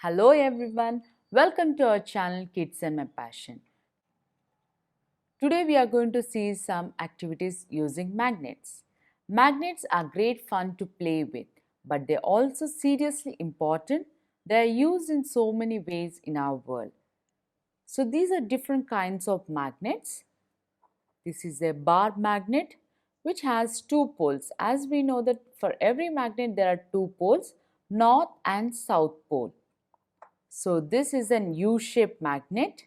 Hello everyone, welcome to our channel Kids and My Passion. Today we are going to see some activities using magnets. Magnets are great fun to play with, but they're also seriously important. They are used in so many ways in our world. So these are different kinds of magnets. This is a bar magnet which has two poles. As we know that for every magnet there are two poles, north and south pole. So this is an U-shaped magnet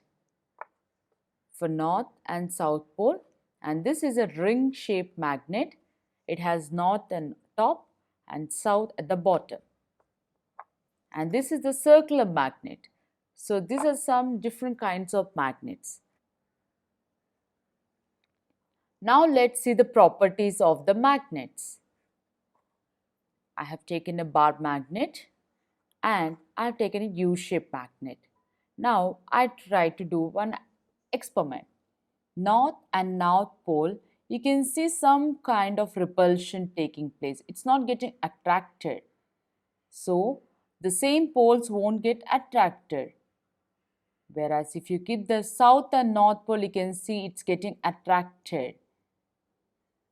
for north and south pole, and this is a ring shaped magnet. It has north and top and south at the bottom. And this is the circular magnet. So these are some different kinds of magnets. Now let's see the properties of the magnets. I have taken a bar magnet and I have taken a U-shaped magnet. Now I try to do one experiment. North and North Pole, you can see some kind of repulsion taking place. It's not getting attracted. So, the same poles won't get attracted. Whereas if you keep the South and North Pole, you can see it's getting attracted.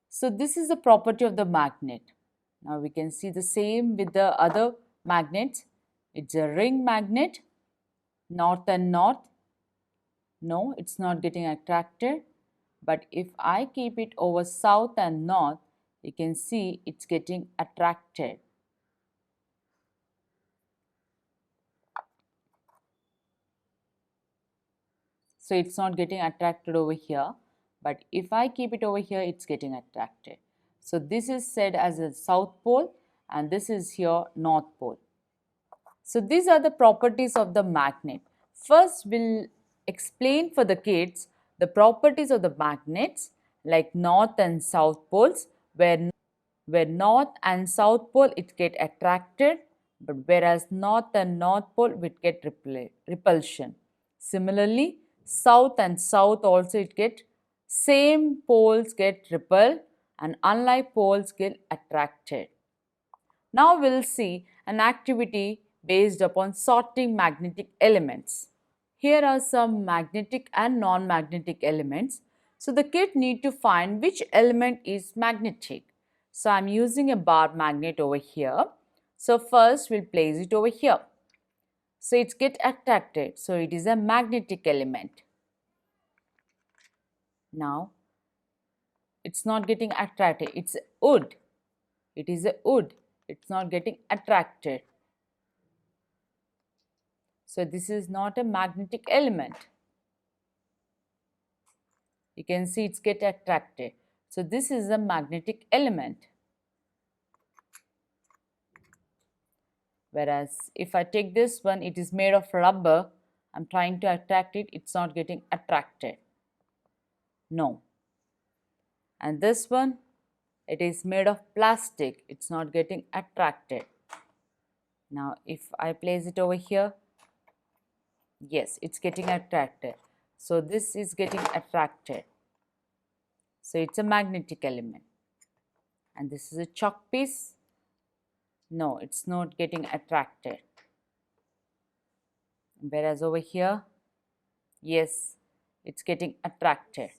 So, this is the property of the magnet. Now, we can see the same with the other magnets. It's a ring magnet, North and North. No, it's not getting attracted. But if I keep it over south and north, you can see it's getting attracted. So it's not getting attracted over here, but if I keep it over here, it's getting attracted. So this is said as a south pole and this is here north pole. So these are the properties of the magnet. First, we'll explain for the kids the properties of the magnets like north and south poles, where north and south pole it get attracted, but whereas north and north pole it get repulsion. Similarly, south and south also it get same poles get repelled and unlike poles get attracted. Now we'll see an activity based upon sorting magnetic elements. Here are some magnetic and non-magnetic elements. So the kid need to find which element is magnetic. So I'm using a bar magnet over here. So first we'll place it over here. So it's get attracted. So it is a magnetic element. Now it's not getting attracted. It's wood. It is a wood. It's not getting attracted. So this is not a magnetic element. You can see it's get attracted. So this is a magnetic element. Whereas if I take this one, it is made of rubber. I'm trying to attract it. It's not getting attracted. No. And this one, it is made of plastic. It's not getting attracted. Now if I place it over here, yes, it's getting attracted. So this is getting attracted. So it's a magnetic element. And this is a chalk piece. No, it's not getting attracted. Whereas over here, yes, it's getting attracted.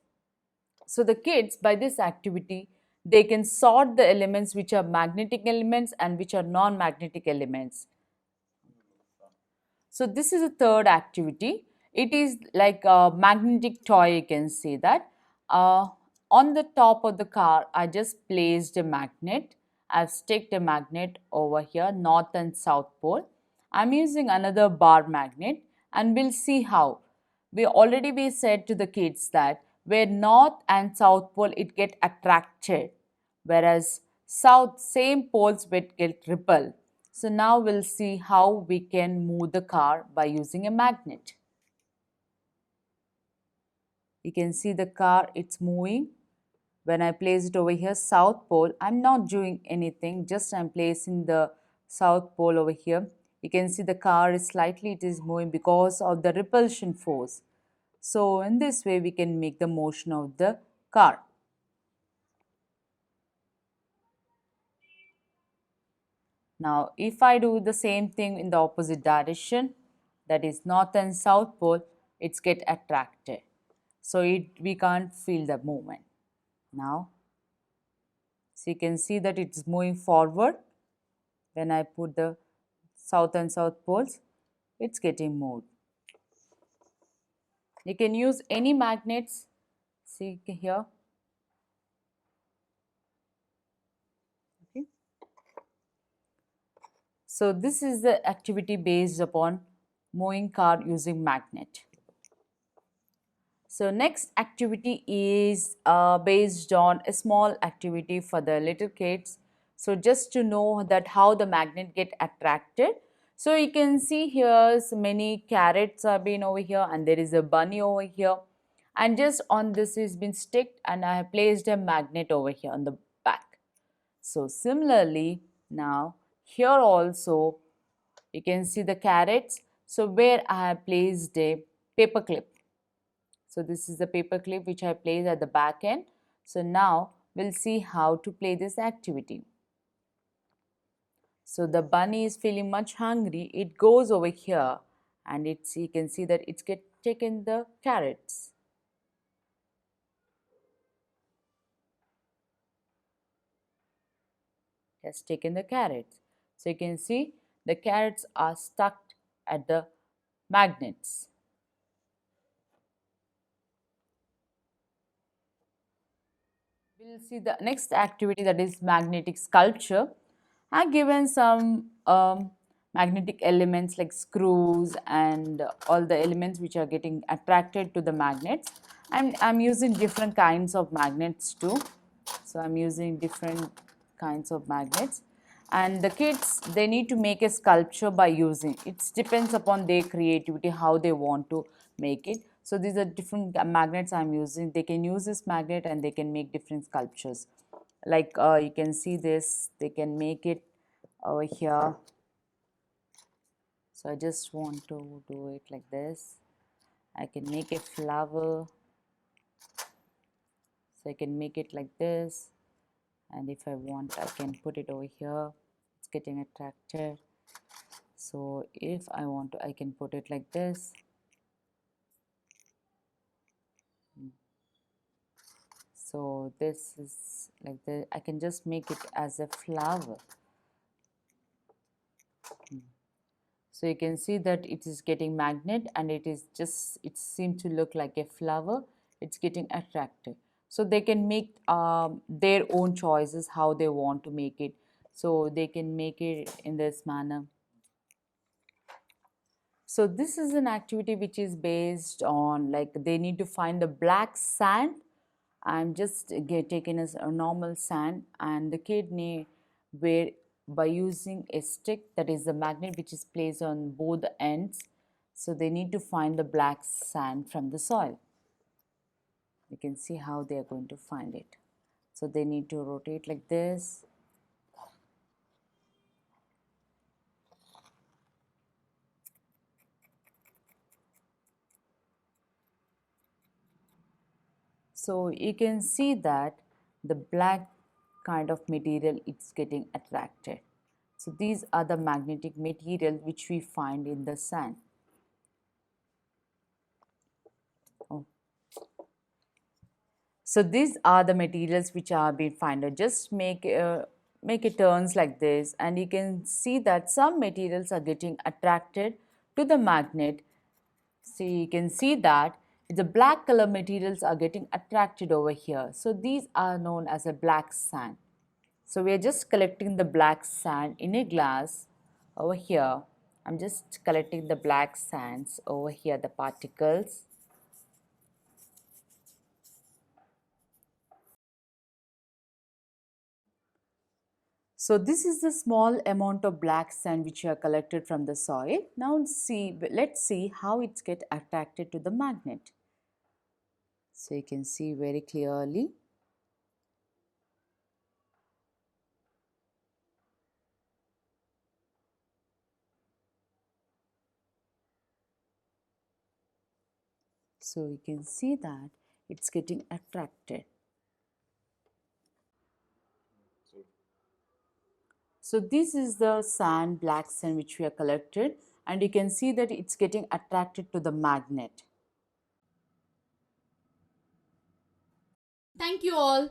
So the kids, by this activity, they can sort the elements which are magnetic elements and which are non-magnetic elements. So this is a third activity. It is like a magnetic toy, you can say that. On the top of the car, I just placed a magnet. I've sticked a magnet over here, north and south pole. I'm using another bar magnet and we'll see how. We said to the kids that where north and south pole it get attracted, whereas south same poles will get repelled. So now we'll see how we can move the car by using a magnet. You can see the car, it's moving. When I place it over here, south pole, I'm not doing anything, just I'm placing the south pole over here. You can see the car is slightly, it is moving because of the repulsion force. So in this way, we can make the motion of the car. Now, if I do the same thing in the opposite direction, that is north and south pole, it's get attracted. So we can't feel the movement. Now, so you can see that it's moving forward. When I put the south and south poles, it's getting moved. You can use any magnets. See here. Okay. So this is the activity based upon moving car using magnet. So next activity is based on a small activity for the little kids. So just to know that how the magnet get attracted. So you can see here many carrots are being over here and there is a bunny over here. And just on this is been sticked and I have placed a magnet over here on the back. So similarly now here also you can see the carrots. So where I have placed a paper clip. So this is the paper clip which I placed at the back end. So now we'll see how to play this activity. So the bunny is feeling much hungry. It goes over here and you can see that it's taken the carrots. Has taken the carrots. So you can see the carrots are stuck at the magnets. We'll see the next activity, that is magnetic sculpture. I've given some magnetic elements like screws and all the elements which are getting attracted to the magnets. I'm using different kinds of magnets too. So I'm using different kinds of magnets. And the kids, they need to make a sculpture by using. It depends upon their creativity, how they want to make it. So these are different magnets I'm using. They can use this magnet and they can make different sculptures. Like you can see this, they can make it over here. So I just want to do it like this. I can make a flower. So I can make it like this. And if I want, I can put it over here. It's getting attracted. So if I want to, I can put it like this. So this is like this. I can just make it as a flower. So you can see that it is getting magnet and it seems to look like a flower. It's getting attractive. So they can make their own choices how they want to make it. So they can make it in this manner. So this is an activity which is based on, like, they need to find the black sand. I'm just taking as a normal sand, and the kid need where by using a stick, that is the magnet which is placed on both the ends. So they need to find the black sand from the soil. You can see how they are going to find it. So they need to rotate like this. So you can see that the black kind of material it's getting attracted. So these are the magnetic material which we find in the sand. Oh. So these are the materials which are being found. Just make it turns like this, and you can see that some materials are getting attracted to the magnet. So you can see that the black color materials are getting attracted over here. So these are known as a black sand. So we are just collecting the black sand in a glass over here. I'm just collecting the black sands over here, the particles. So this is the small amount of black sand which you have collected from the soil. Now let's see how it's get attracted to the magnet. So you can see very clearly. So you can see that it's getting attracted. So this is the sand, black sand which we have collected, and you can see that it's getting attracted to the magnet. Thank you all.